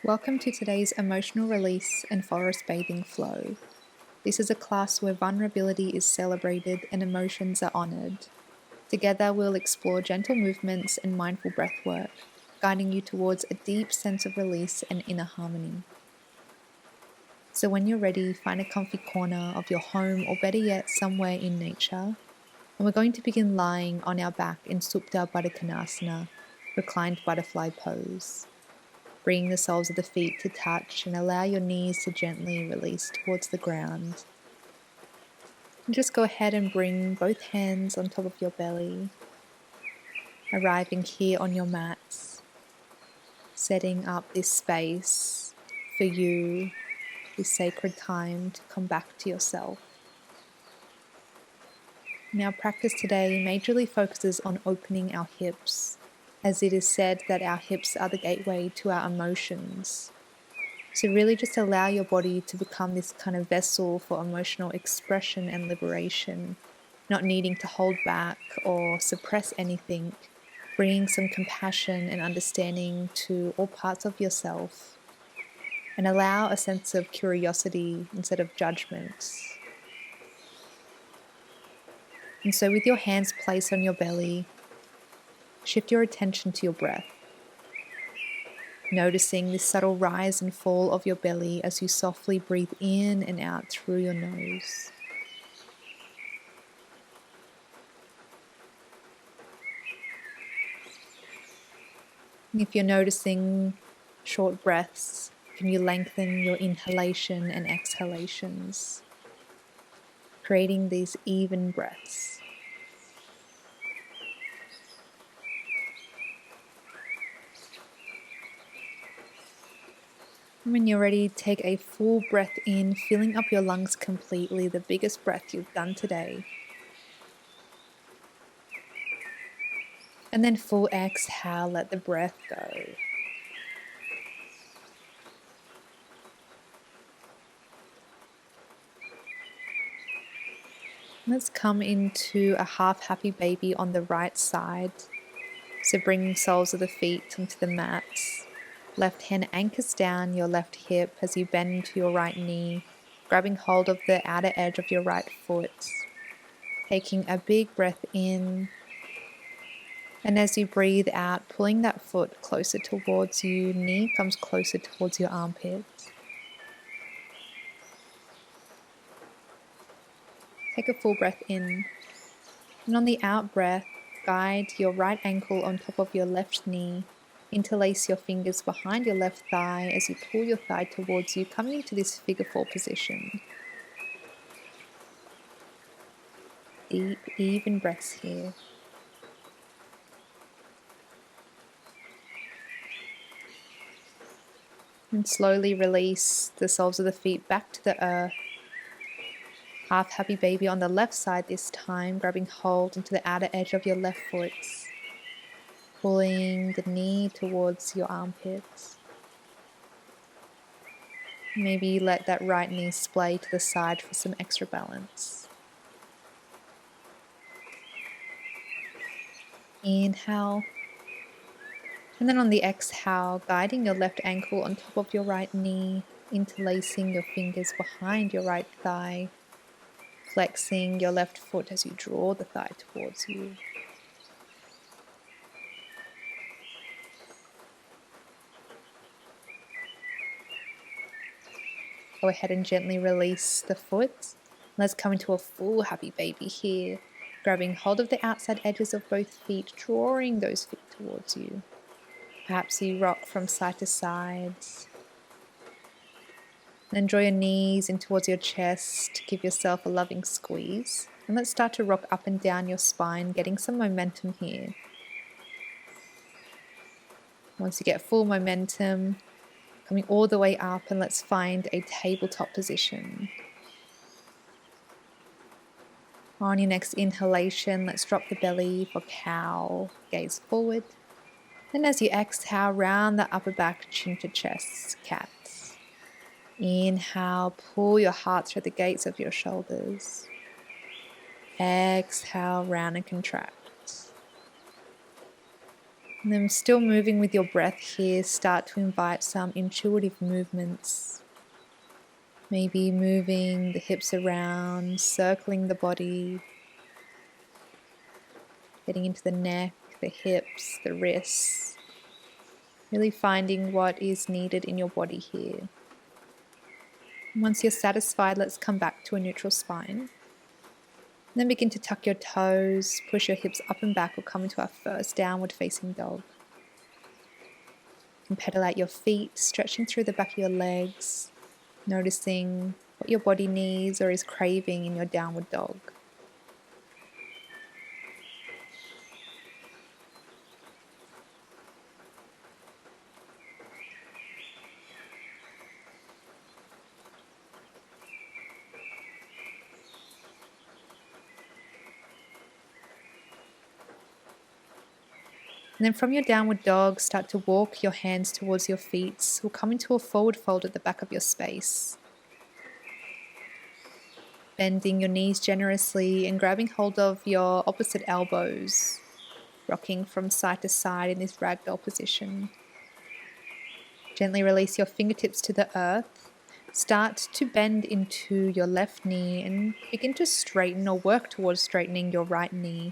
Welcome to today's Emotional Release and Forest Bathing Flow. This is a class where vulnerability is celebrated and emotions are honoured. Together, we'll explore gentle movements and mindful breath work, guiding you towards a deep sense of release and inner harmony. So, when you're ready, find a comfy corner of your home or better yet, somewhere in nature. And we're going to begin lying on our back in Supta Baddha Konasana, reclined butterfly pose. Bring the soles of the feet to touch and allow your knees to gently release towards the ground. And just go ahead and bring both hands on top of your belly, arriving here on your mats, setting up this space for you, this sacred time to come back to yourself. Now, practice today majorly focuses on opening our hips, as it is said that our hips are the gateway to our emotions. So really just allow your body to become this kind of vessel for emotional expression and liberation, not needing to hold back or suppress anything, bringing some compassion and understanding to all parts of yourself, and allow a sense of curiosity instead of judgment. And so with your hands placed on your belly, shift your attention to your breath, noticing this subtle rise and fall of your belly as you softly breathe in and out through your nose. And if you're noticing short breaths, can you lengthen your inhalation and exhalations, creating these even breaths? When you're ready, take a full breath in, filling up your lungs completely, the biggest breath you've done today. And then full exhale, let the breath go. Let's come into a half happy baby on the right side. So bring soles of the feet onto the mats. Left hand anchors down your left hip as you bend into your right knee, grabbing hold of the outer edge of your right foot. Taking a big breath in. And as you breathe out, pulling that foot closer towards you, knee comes closer towards your armpit. Take a full breath in. And on the out breath, guide your right ankle on top of your left knee. Interlace your fingers behind your left thigh as you pull your thigh towards you, coming into this figure four position. Deep, even breaths here. And slowly release the soles of the feet back to the earth. Half happy baby on the left side this time, grabbing hold onto the outer edge of your left foot. Pulling the knee towards your armpits. Maybe let that right knee splay to the side for some extra balance. Inhale. And then on the exhale, guiding your left ankle on top of your right knee, interlacing your fingers behind your right thigh, flexing your left foot as you draw the thigh towards you. Go ahead and gently release the foot. Let's come into a full happy baby here, grabbing hold of the outside edges of both feet, drawing those feet towards you. Perhaps you rock from side to side. Then draw your knees in towards your chest, give yourself a loving squeeze. And let's start to rock up and down your spine, getting some momentum here. Once you get full momentum, coming all the way up, and let's find a tabletop position. On your next inhalation, let's drop the belly for cow, gaze forward. Then as you exhale, round the upper back, chin to chest, cat. Inhale, pull your heart through the gates of your shoulders. Exhale, round and contract. And then still moving with your breath here, start to invite some intuitive movements. Maybe moving the hips around, circling the body, getting into the neck, the hips, the wrists. Really finding what is needed in your body here. Once you're satisfied, let's come back to a neutral spine. Then begin to tuck your toes, push your hips up and back. We'll come into our first downward facing dog. And pedal out your feet, stretching through the back of your legs, noticing what your body needs or is craving in your downward dog. And then from your downward dog, start to walk your hands towards your feet. We'll come into a forward fold at the back of your space. Bending your knees generously and grabbing hold of your opposite elbows, rocking from side to side in this ragdoll position. Gently release your fingertips to the earth. Start to bend into your left knee and begin to straighten or work towards straightening your right knee.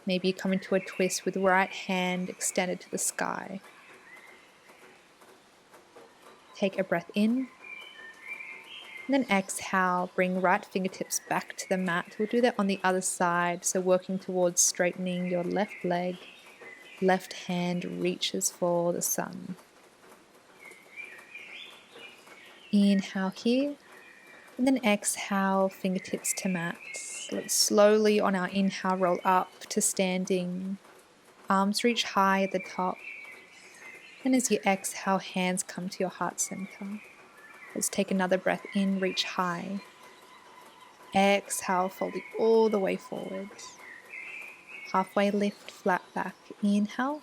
Maybe you come into a twist with right hand extended to the sky. Take a breath in. And then exhale, bring right fingertips back to the mat. We'll do that on the other side. So working towards straightening your left leg. Left hand reaches for the sun. Inhale here. And then exhale, fingertips to mat. Let's slowly on our inhale roll up to standing. Arms reach high at the top. And as you exhale, hands come to your heart center. Let's take another breath in, reach high. Exhale, folding all the way forward. Halfway lift, flat back. Inhale.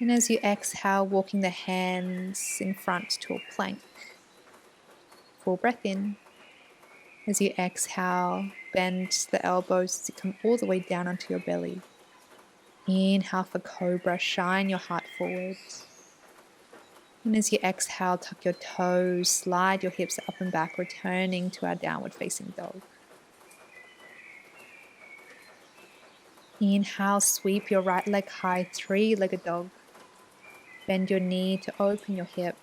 And as you exhale, walking the hands in front to a plank. Full breath in. As you exhale, bend the elbows as you come all the way down onto your belly. Inhale for cobra, shine your heart forward. And as you exhale, tuck your toes, slide your hips up and back, returning to our downward facing dog. Inhale, sweep your right leg high, three-legged dog. Bend your knee to open your hip.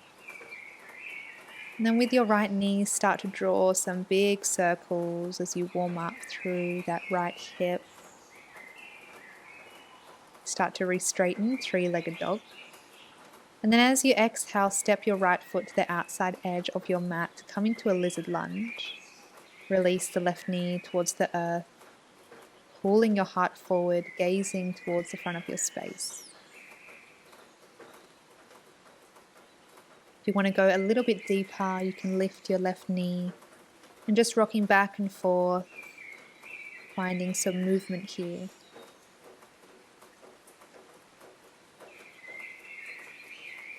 And then with your right knee, start to draw some big circles as you warm up through that right hip. Start to re-straighten, three-legged dog. And then as you exhale, step your right foot to the outside edge of your mat. Come into a lizard lunge. Release the left knee towards the earth. Pulling your heart forward, gazing towards the front of your space. If you want to go a little bit deeper, you can lift your left knee and just rocking back and forth, finding some movement here.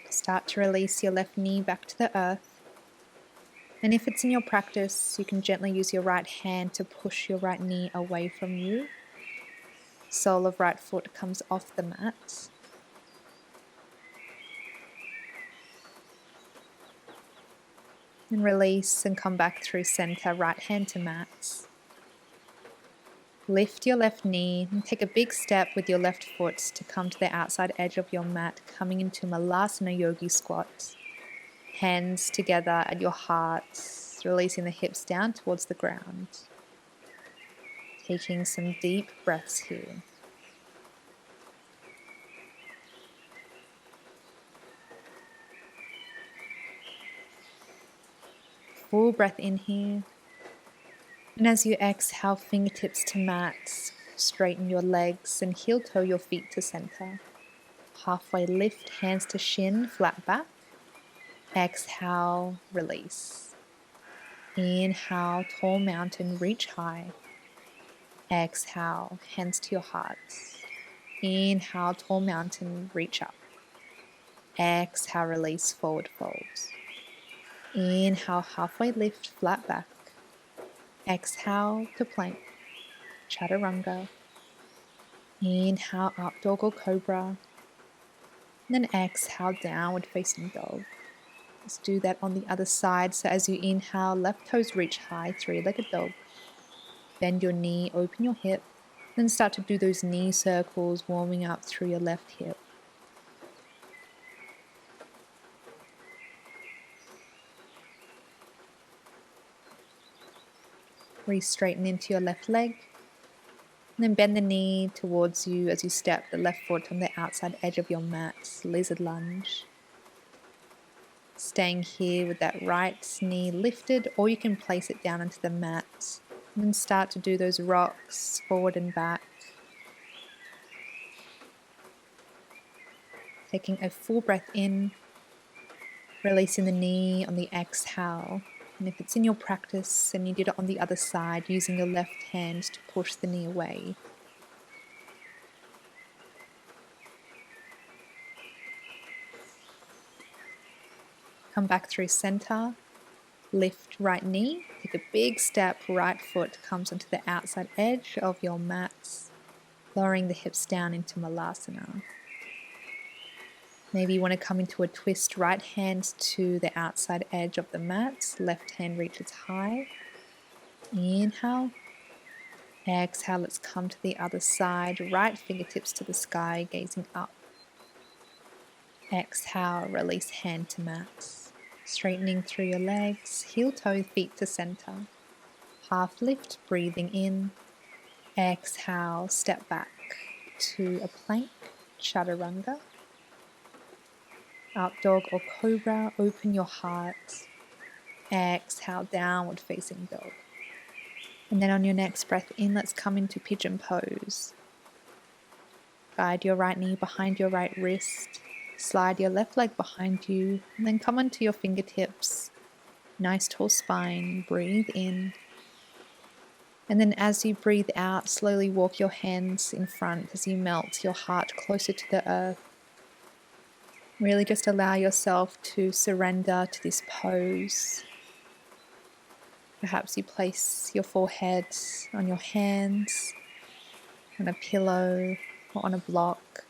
Start to release your left knee back to the earth. And if it's in your practice, you can gently use your right hand to push your right knee away from you. Sole of right foot comes off the mat. And release and come back through center, right hand to mat. Lift your left knee and take a big step with your left foot to come to the outside edge of your mat, coming into Malasana Yogi Squat. Hands together at your heart, releasing the hips down towards the ground. Taking some deep breaths here. Full breath in here. And as you exhale, fingertips to mat, straighten your legs and heel toe your feet to center. Halfway lift, hands to shin, flat back. Exhale, release. Inhale, tall mountain, reach high. Exhale, hands to your heart. Inhale, tall mountain, reach up. Exhale, release, forward fold. Inhale, halfway lift, flat back. Exhale to plank, chaturanga. Inhale, up dog or cobra. And then exhale, downward facing dog. Let's do that on the other side. So as you inhale, left toes reach high, three-legged dog. Bend your knee, open your hip. Then start to do those knee circles, warming up through your left hip. Re-straighten into your left leg. And then bend the knee towards you as you step the left foot on the outside edge of your mat, lizard lunge. Staying here with that right knee lifted, or you can place it down onto the mat. And then start to do those rocks forward and back. Taking a full breath in, releasing the knee on the exhale. And if it's in your practice and you did it on the other side, using your left hand to push the knee away. Come back through center, lift right knee, take a big step, right foot comes onto the outside edge of your mat, lowering the hips down into Malasana. Maybe you want to come into a twist, right hand to the outside edge of the mat, left hand reaches high. Inhale. Exhale, let's come to the other side, right fingertips to the sky, gazing up. Exhale, release hand to mat. Straightening through your legs, heel toe, feet to center. Half lift, breathing in. Exhale, step back to a plank, chaturanga. Up dog or cobra, open your heart. Exhale, downward facing dog. And then on your next breath in, let's come into pigeon pose. Guide your right knee behind your right wrist. Slide your left leg behind you. And then come onto your fingertips. Nice tall spine. Breathe in. And then as you breathe out, slowly walk your hands in front as you melt your heart closer to the earth. Really just allow yourself to surrender to this pose. Perhaps you place your forehead on your hands, on a pillow, or on a block.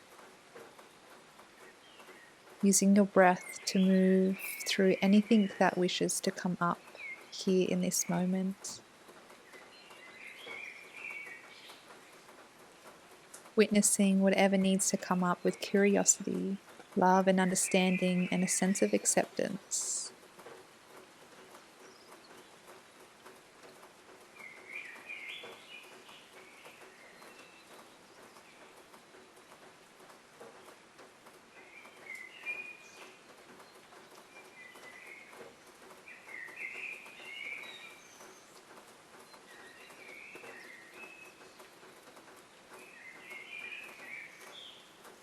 Using your breath to move through anything that wishes to come up here in this moment. Witnessing whatever needs to come up with curiosity, love and understanding, and a sense of acceptance.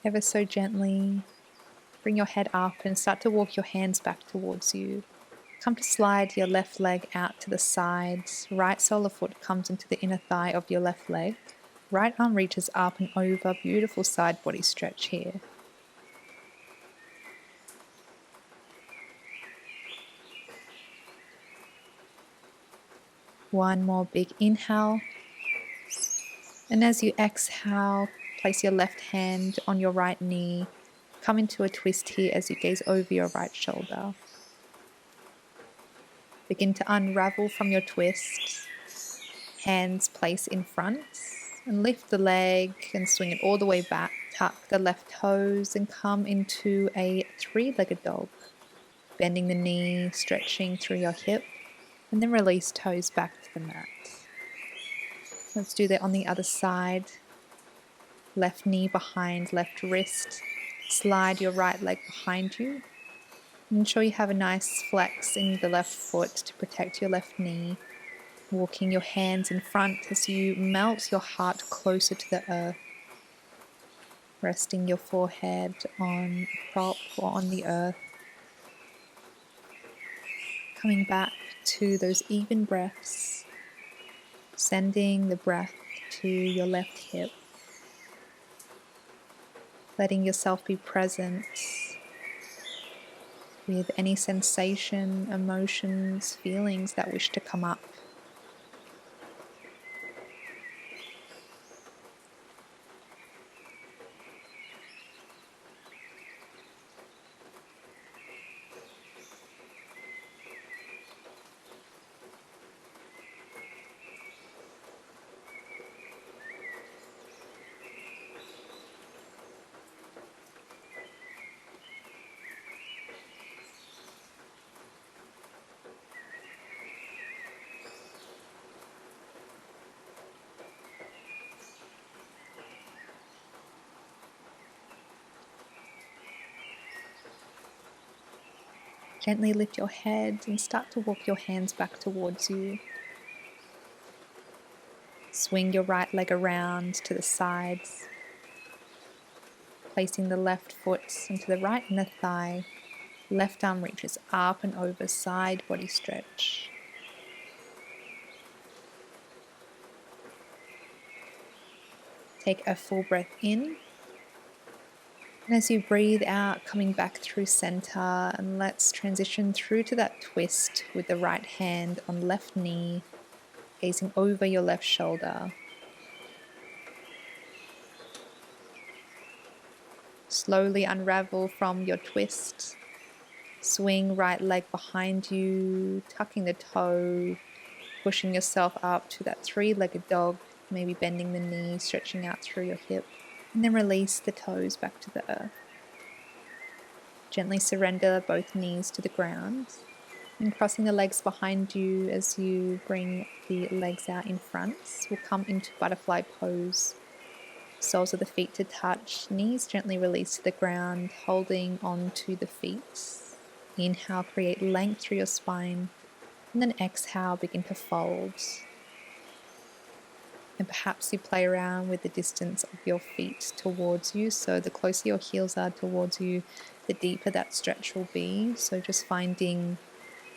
Ever so gently, bring your head up and start to walk your hands back towards you. Come to slide your left leg out to the side. Right sole of foot comes into the inner thigh of your left leg. Right arm reaches up and over. Beautiful side body stretch here. One more big inhale. And as you exhale, place your left hand on your right knee. Come into a twist here as you gaze over your right shoulder. Begin to unravel from your twist. Hands place in front and lift the leg and swing it all the way back. Tuck the left toes and come into a three-legged dog. Bending the knee, stretching through your hip, and then release toes back to the mat. Let's do that on the other side. Left knee behind left wrist. Slide your right leg behind you. Ensure you have a nice flex in the left foot to protect your left knee. Walking your hands in front as you melt your heart closer to the earth. Resting your forehead on a prop or on the earth. Coming back to those even breaths. Sending the breath to your left hip. Letting yourself be present with any sensation, emotions, feelings that wish to come up. Gently lift your head and start to walk your hands back towards you. Swing your right leg around to the sides, placing the left foot into the right inner thigh. Left arm reaches up and over, side body stretch. Take a full breath in. And as you breathe out, coming back through center, and let's transition through to that twist with the right hand on left knee, gazing over your left shoulder. Slowly unravel from your twist. Swing right leg behind you, tucking the toe, pushing yourself up to that three-legged dog, maybe bending the knee, stretching out through your hip, and then release the toes back to the earth. Gently surrender both knees to the ground and crossing the legs behind you as you bring the legs out in front. We'll come into butterfly pose. Soles of the feet to touch, knees gently release to the ground, holding on to the feet. Inhale, create length through your spine, and then exhale, begin to fold. And perhaps you play around with the distance of your feet towards you. So the closer your heels are towards you, the deeper that stretch will be. So just finding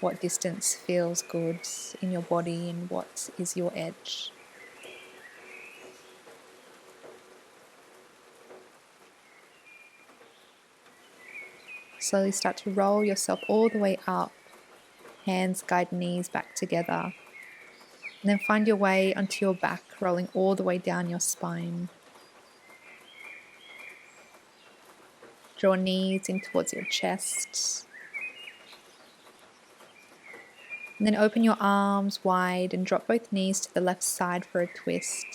what distance feels good in your body and what is your edge. Slowly start to roll yourself all the way up. Hands guide knees back together. And then find your way onto your back, rolling all the way down your spine. Draw knees in towards your chest. And then open your arms wide and drop both knees to the left side for a twist.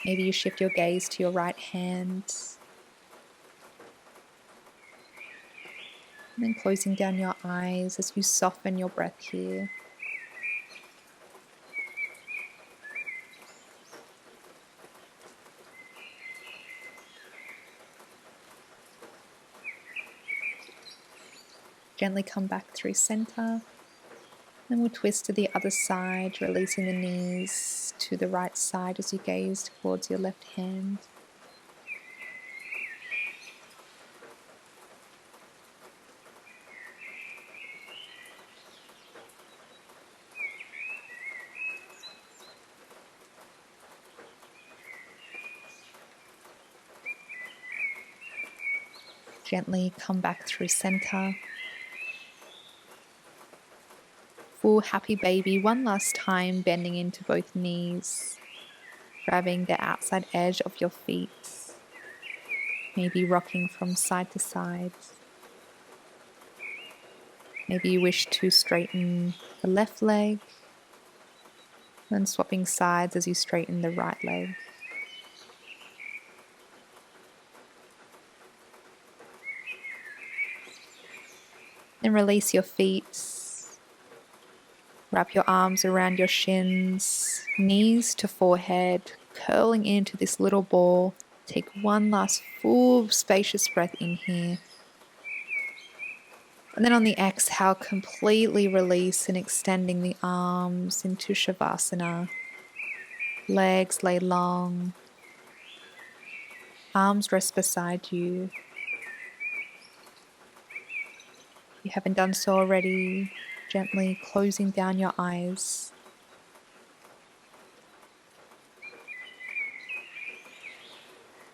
Maybe you shift your gaze to your right hand. And then closing down your eyes as you soften your breath here. Gently come back through center. Then we'll twist to the other side, releasing the knees to the right side as you gaze towards your left hand. Gently come back through center. Full happy baby, one last time, bending into both knees, grabbing the outside edge of your feet, maybe rocking from side to side. Maybe you wish to straighten the left leg, then swapping sides as you straighten the right leg. Then release your feet. Wrap your arms around your shins, knees to forehead, curling into this little ball. Take one last full, spacious breath in here. And then on the exhale, completely release and extending the arms into Shavasana. Legs lay long. Arms rest beside you. If you haven't done so already, gently closing down your eyes.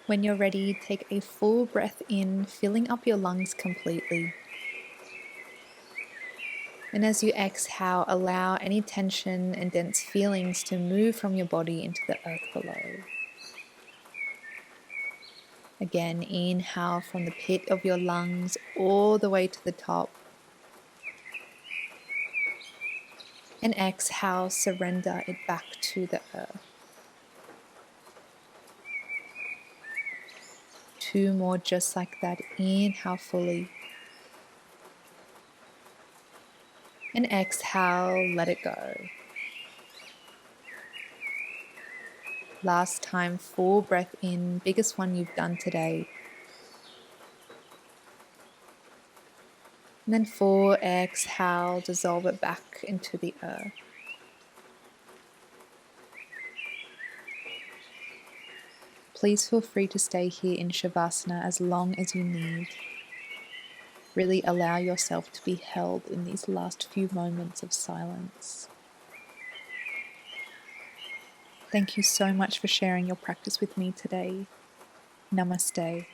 When you're ready, take a full breath in, filling up your lungs completely. And as you exhale, allow any tension and dense feelings to move from your body into the earth below. Again, inhale from the pit of your lungs all the way to the top. And exhale, surrender it back to the earth. 2 more just like that. Inhale fully. And exhale, let it go. Last time, full breath in, biggest one you've done today. And then 4, exhale, dissolve it back into the earth. Please feel free to stay here in Shavasana as long as you need. Really allow yourself to be held in these last few moments of silence. Thank you so much for sharing your practice with me today. Namaste.